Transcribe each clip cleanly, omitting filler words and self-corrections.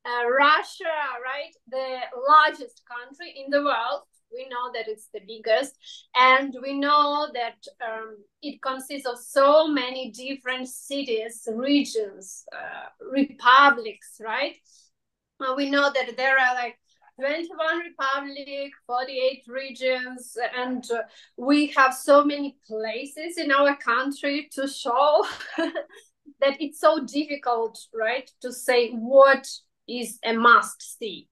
Russia, right? The largest country in the world. We know that it's the biggest, and we know that it consists of so many different cities, regions, republics, right? We know that there are like 21 republic, 48 regions, and we have so many places in our country to show that it's so difficult, right, to say what is a must see.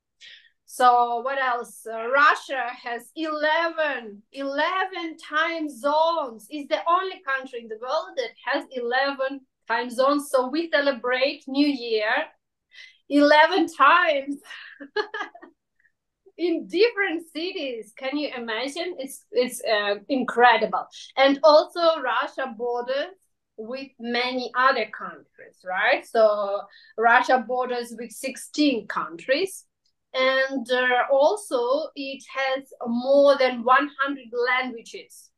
So what else? Russia has 11 time zones. It's the only country in the world that has 11 time zones. So we celebrate New Year 11 times in different cities. Can you imagine? It's incredible. And also Russia borders with many other countries, right? So Russia borders with 16 countries. And also it has more than 100 languages.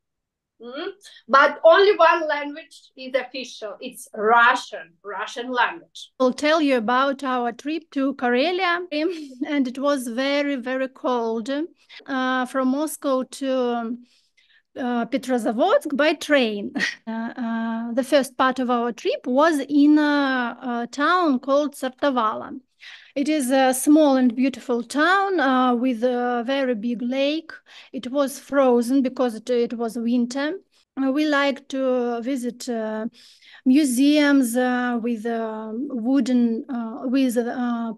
But only one language is official. It's Russian language. I'll tell you about our trip to Karelia, and it was very, very cold. From Moscow to Petrozavodsk by train. The first part of our trip was in a town called Sartovala. It is a small and beautiful town with a very big lake. It was frozen because it was winter. We like to visit museums with wooden, with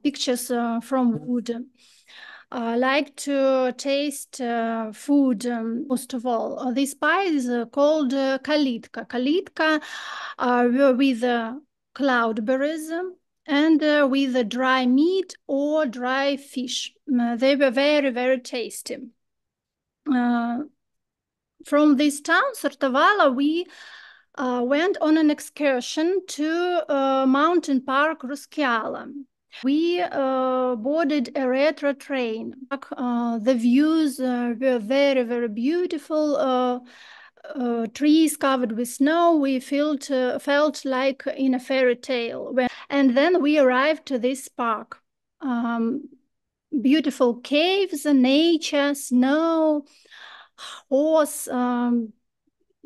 pictures from wood. I like to taste food most of all. This pie is called kalitka. Kalitka with cloudberries and with dry meat or dry fish. They were very, very tasty. From this town, Sartovala, we went on an excursion to mountain park Ruskiala. We boarded a retro train. The views were very, very beautiful. Trees covered with snow. We felt like in a fairy tale. And then we arrived to this park. Beautiful caves, nature, snow, horse,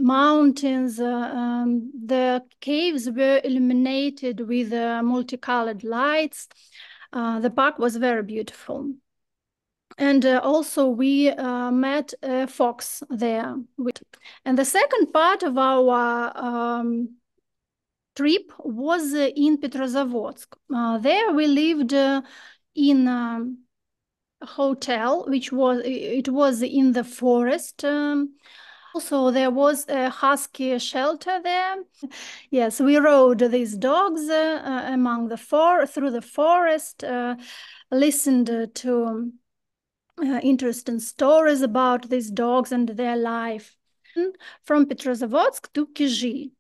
mountains. The caves were illuminated with multicolored lights. The park was very beautiful. And also we met a fox there. And the second part of our trip was in Petrozavodsk. There we lived in a hotel, which was in the forest. Also, there was a husky shelter there. Yes, we rode these dogs through the forest, listened to interesting stories about these dogs and their life. From Petrozavodsk to Kizhi,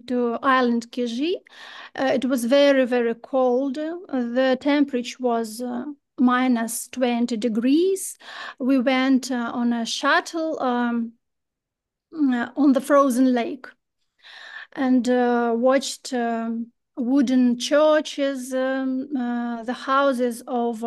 to island Kizhi, it was very, very cold. The temperature was minus 20 degrees. We went on a shuttle on the frozen lake and watched wooden churches, the houses of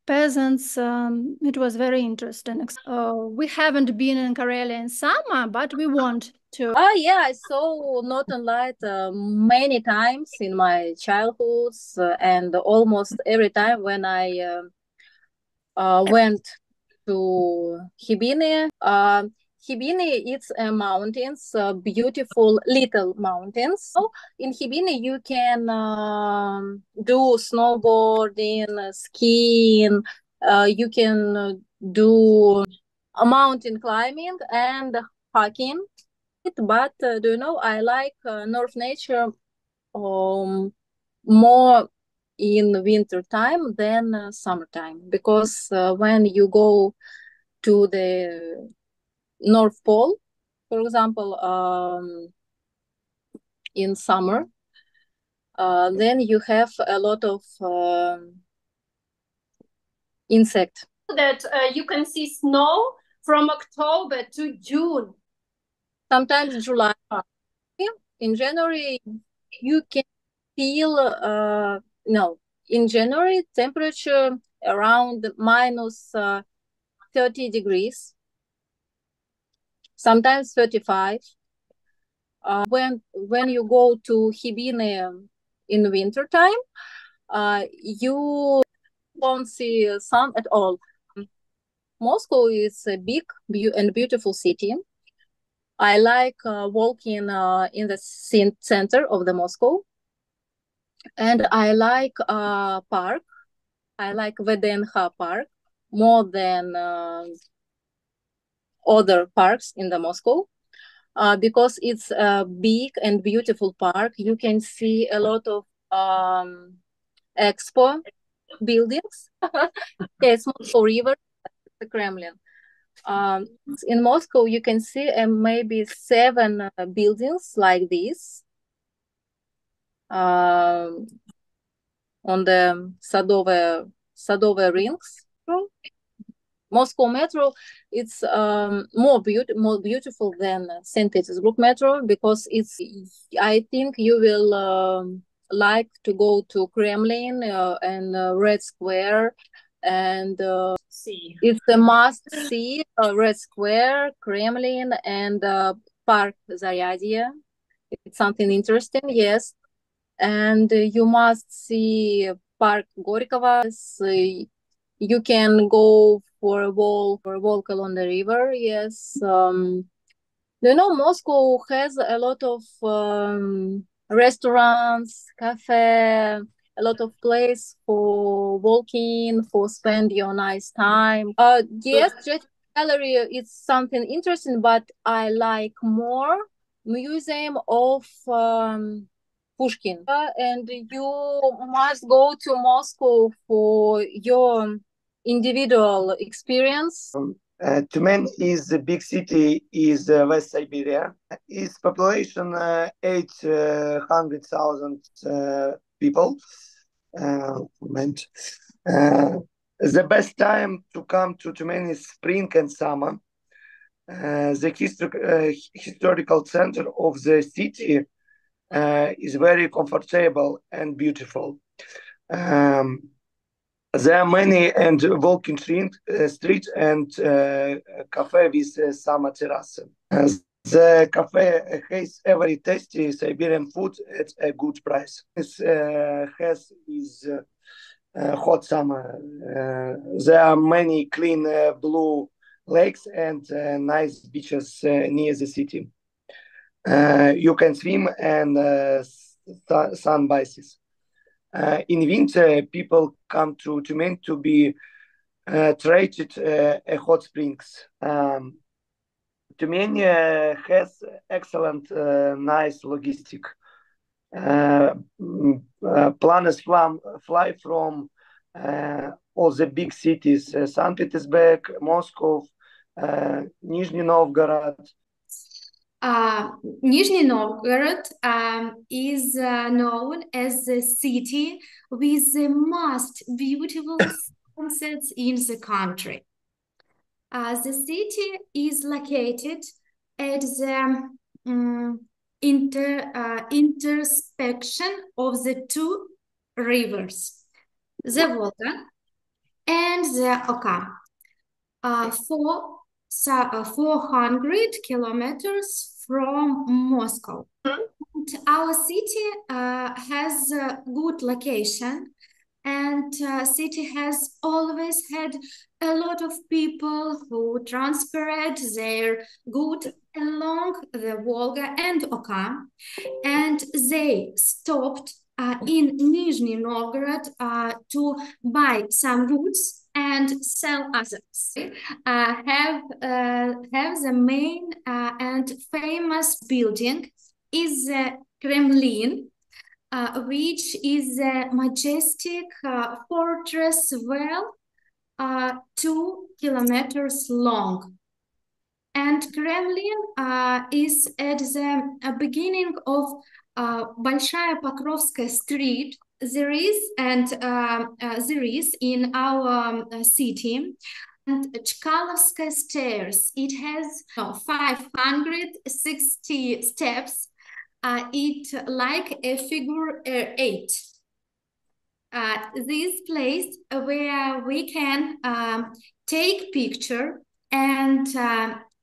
peasants. It was very interesting. We haven't been in Karelia in summer, but we want to. Oh yeah, I saw Northern Light many times in my childhood, and almost every time when I went to Khibini. Khibini, it's mountains, beautiful little mountains. So in Khibini, you can do snowboarding, skiing, you can do mountain climbing and hiking. But do you know, I like North nature more in winter time than summertime, because when you go to the North Pole, for example, in summer, then you have a lot of insect. That you can see snow from October to June. Sometimes July. In January, you can feel, no, in January, temperature around minus 30 degrees, sometimes 35. When you go to Hibine in winter time, you won't see sun at all. Moscow is a big and beautiful city. I like walking in the center of the Moscow, and I like park. I like VDNH Park more than other parks in the Moscow because it's a big and beautiful park. You can see a lot of expo buildings. Yes, Moscow River, the Kremlin. In Moscow, you can see maybe 7 buildings like this on the Sadove rings. Moscow metro, it's more beautiful than St. Petersburg metro because I think you will like to go to Kremlin and Red Square, and it's a must see Red Square, Kremlin, and Park Zaryadia. It's something interesting, yes. And you must see Park Gorького. You can go for a walk along the river, yes. Moscow has a lot of restaurants, cafe, a lot of place for walking, for spend your nice time. Yes, Jet Gallery, it's something interesting, but I like more Museum of Pushkin. And you must go to Moscow for your individual experience. Tyumen is a big city, is West Siberia. Its population 800,000 people. The best time to come to Tyumen is spring and summer. The historical center of the city is very comfortable and beautiful. There are many and walking street and cafe with summer terrace. The cafe has every tasty Siberian food at a good price. It has is hot summer. There are many clean blue lakes and nice beaches near the city. You can swim and sunbaths. In winter, people come to Tyumen to be treated at hot springs. Tyumen has excellent, nice logistic. Planes fly from all the big cities: St. Petersburg, Moscow, Nizhny Novgorod. Nizhny Novgorod is known as the city with the most beautiful sunsets in the country. The city is located at the intersection of the 2 rivers, the Volga and the Oka. 400 kilometers from Moscow. And our city has a good location, and city has always had a lot of people who transport their goods along the Volga and Oka, and they stopped in Nizhny Novgorod to buy some goods and sell others. Have the main and famous building is the Kremlin, which is a majestic fortress well 2 kilometers long. And Kremlin is at the beginning of Большая Покровская street. There is in our city, and Chkalovskaya stairs. It has 560 steps. It like a figure 8. this place where we can take picture and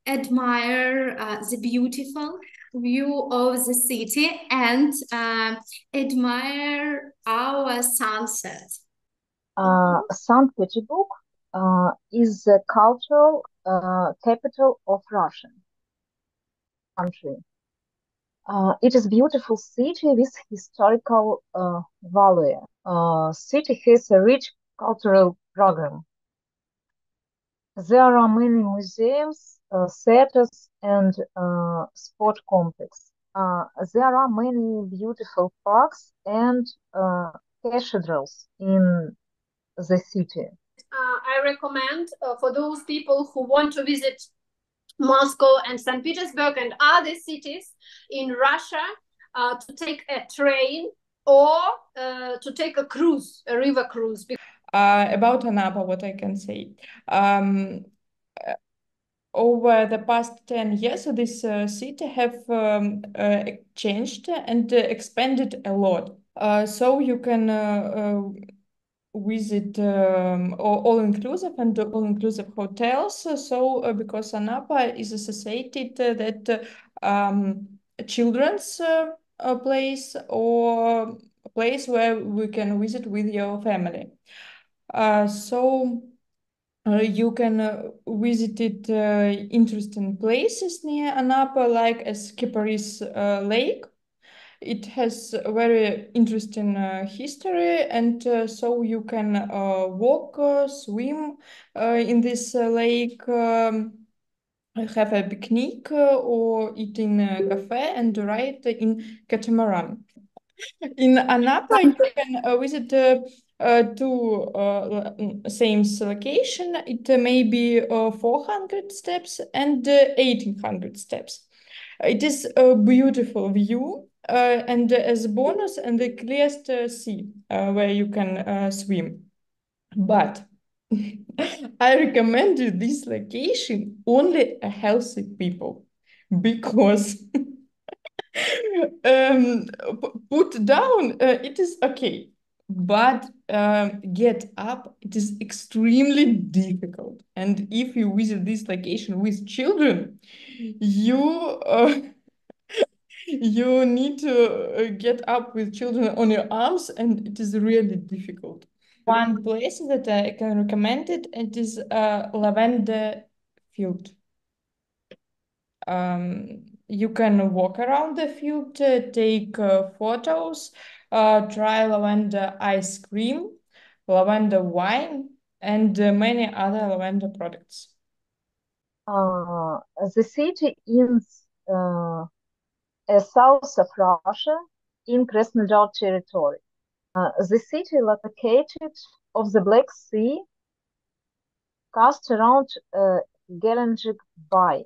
admire the beautiful view of the city and admire our sunset. St. Petersburg is the cultural capital of Russian country. It is a beautiful city with historical value. City has a rich cultural program. There are many museums, theaters, and sport complex. There are many beautiful parks and cathedrals in the city. I recommend for those people who want to visit Moscow and St. Petersburg and other cities in Russia to take a train or to take a cruise, a river cruise. About Anapa, what I can say. Over the past 10 years, this city have changed and expanded a lot. So you can visit all-inclusive and all-inclusive hotels. So because Anapa is associated that children's place or a place where we can visit with your family. So you can visit interesting places near Anapa, like as Kiparis Lake. It has a very interesting history, and so you can walk, swim in this lake, have a picnic or eat in a cafe and ride in catamaran. In Anapa, you can visit two same location. It may be 400 steps and 1800 steps. It is a beautiful view and as a bonus and the clearest sea where you can swim. But I recommend you this location only a healthy people because put down it is okay, but get up it is extremely difficult. And if you visit this location with children, you you need to get up with children on your arms, and it is really difficult. One place that I can recommend it is lavender field. You can walk around the field, take photos, try lavender ice cream, lavender wine, and many other lavender products. The city is south of Russia in Krasnodar territory. The city located of the Black Sea cast around Gelendzhik Bay.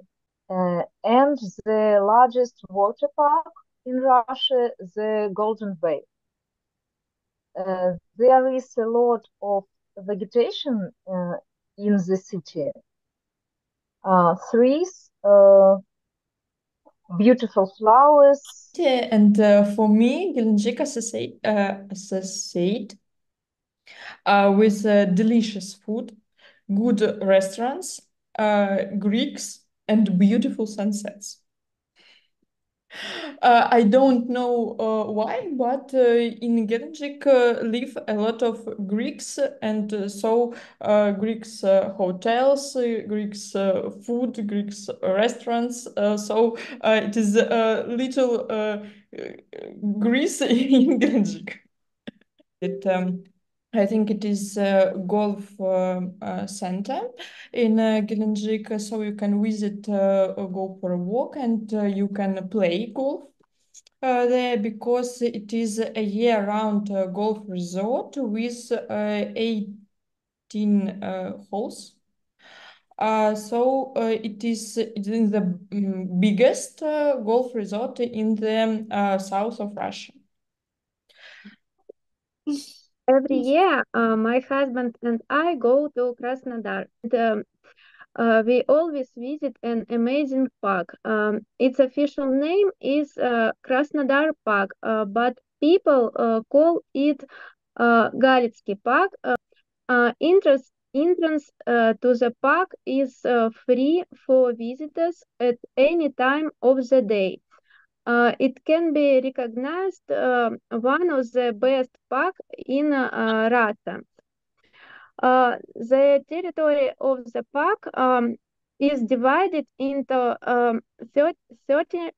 And the largest water park in Russia, the Golden Bay. There is a lot of vegetation in the city. Trees, beautiful flowers. And for me, Gelendzhik associate with delicious food, good restaurants, Greeks, and beautiful sunsets. I don't know why, but in Gelendzhik live a lot of Greeks, and so Greeks hotels, Greeks food, Greeks restaurants. So it is a little Greece in Gelendzhik. I think it is a golf center in Gelendzhik, so you can visit, go for a walk, and you can play golf there, because it is a year-round golf resort with 18 holes. So it is the biggest golf resort in the south of Russia. Every year, my husband and I go to Krasnodar. We always visit an amazing park. Its official name is Krasnodar Park, but people call it Galitsky Park. Entrance to the park is free for visitors at any time of the day. It can be recognized one of the best parks in Russia. The territory of the park is divided into 30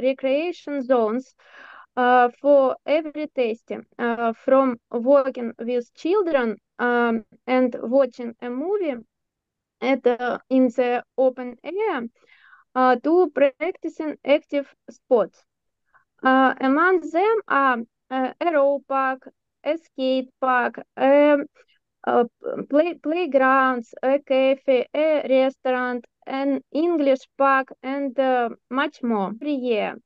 recreation zones for every taste, from walking with children and watching a movie in the open air to practicing active sports. Among them are a row park, a skate park, playgrounds, a cafe, a restaurant, an English park, and much more every year.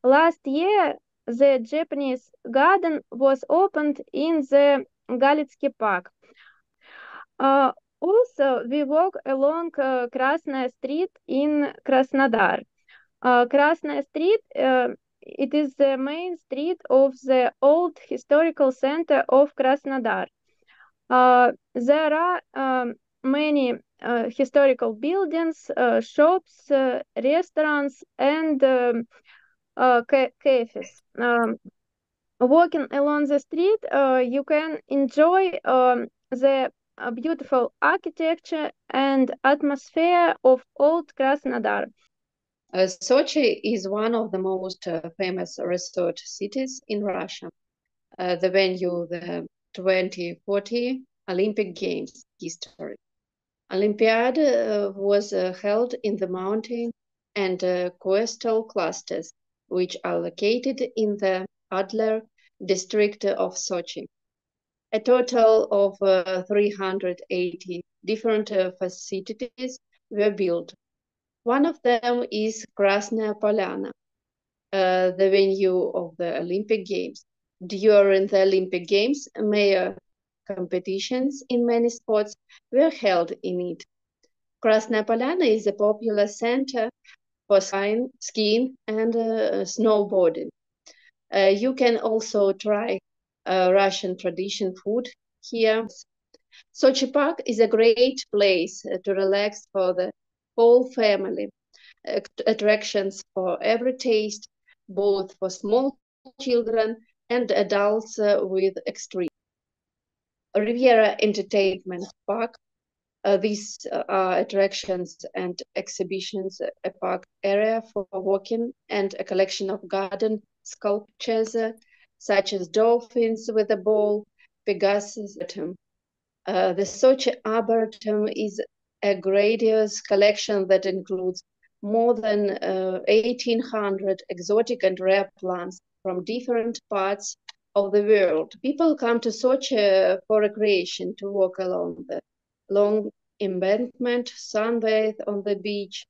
Last year, the Japanese garden was opened in the Galitsky Park. Also, we walk along Krasnaya Street in Krasnodar. Krasnaya Street, it is the main street of the old historical center of Krasnodar. There are many historical buildings, shops, restaurants, and cafes. Walking along the street, you can enjoy the beautiful architecture and atmosphere of old Krasnodar. Sochi is one of the most famous resort cities in Russia. The venue, the 2040 Olympic Games history. Olympiad was held in the mountain and coastal clusters, which are located in the Adler district of Sochi. A total of 380 different facilities were built. One of them is Krasnaya Polyana, the venue of the Olympic Games. During the Olympic Games, major competitions in many sports were held in it. Krasnaya Polyana is a popular center for skiing and snowboarding. You can also try Russian tradition food here. Sochi Park is a great place to relax for the whole family. Attractions for every taste, both for small children and adults with extreme. Riviera Entertainment Park. These are attractions and exhibitions, a park area for walking, and a collection of garden sculptures such as dolphins with a ball, Pegasus. The Sochi Arboretum is a grandiose collection that includes more than 1,800 exotic and rare plants from different parts of the world. People come to Sochi for recreation, to walk along the long embankment, sunbathe on the beach,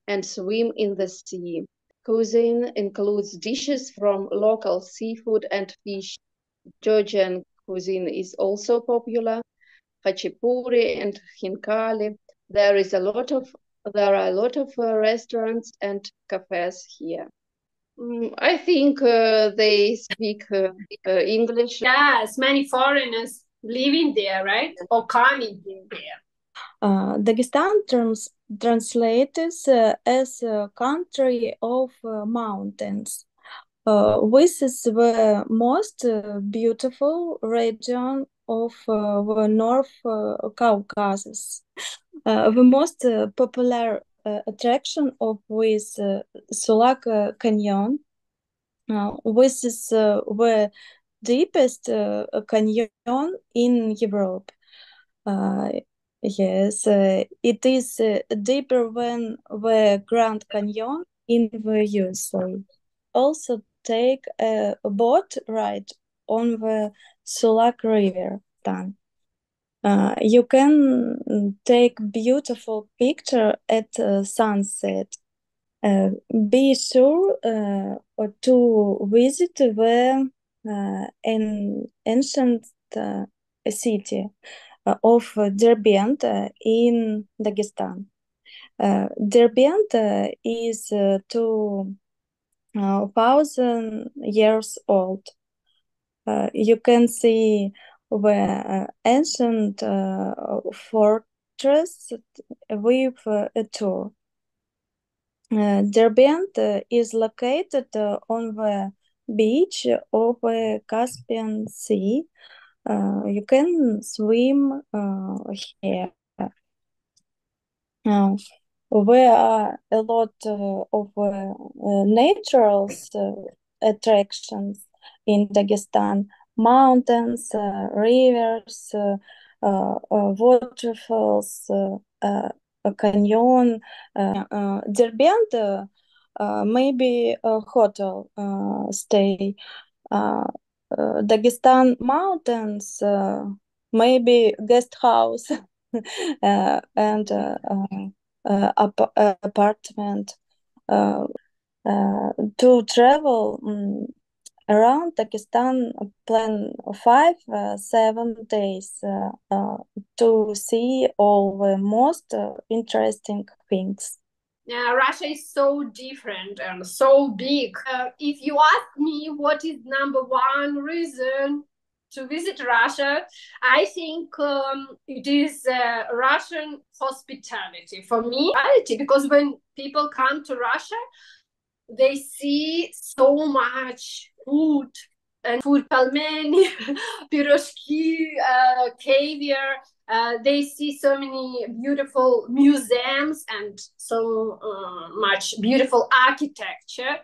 and swim in the sea. Cuisine includes dishes from local seafood and fish. Georgian cuisine is also popular. Khachapuri and Khinkali. There are a lot of restaurants and cafes here. I think they speak English. Yes, many foreigners living there, right? Or coming there. Dagestan translates as a country of mountains. This is the most beautiful region of the North Caucasus. The most popular attraction of this Sulak Canyon. This is the deepest canyon in Europe. Yes, it is deeper than the Grand Canyon in the USA. Also take a boat ride on the Sulak River. You can take beautiful picture at sunset. Be sure to visit the ancient city of Derbent in Dagestan. Derbent is 2,000 years old. you can see the ancient fortress with a tour. Derbent is located on the beach of the Caspian Sea. You can swim here. There are a lot of natural attractions in Dagestan: mountains, rivers, waterfalls, a canyon. Derbent maybe a hotel stay. Dagestan mountains, maybe guest house and apartment. To travel around Dagestan, plan 5-7 days to see all the most interesting things. Russia is so different and so big. If you ask me what is number one reason to visit Russia, I think it is Russian hospitality. For me, because when people come to Russia, they see so much food and food, pelmeni, piroshki, caviar. They see so many beautiful museums and so much beautiful architecture.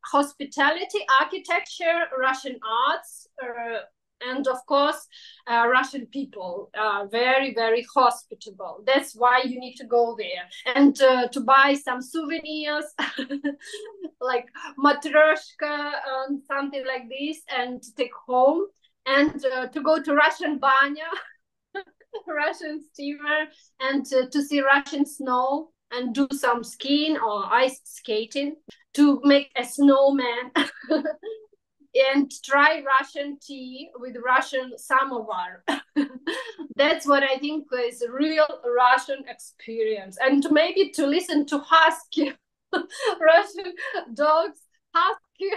Hospitality, architecture, Russian arts, and of course, Russian people are very, very hospitable. That's why you need to go there. And to buy some souvenirs, like matryoshka and something like this, and to take home. And to go to Russian banya, Russian steamer, and to see Russian snow and do some skiing or ice skating, to make a snowman. And try Russian tea with Russian samovar. That's what I think is a real Russian experience. And maybe to listen to husky Russian dogs, husky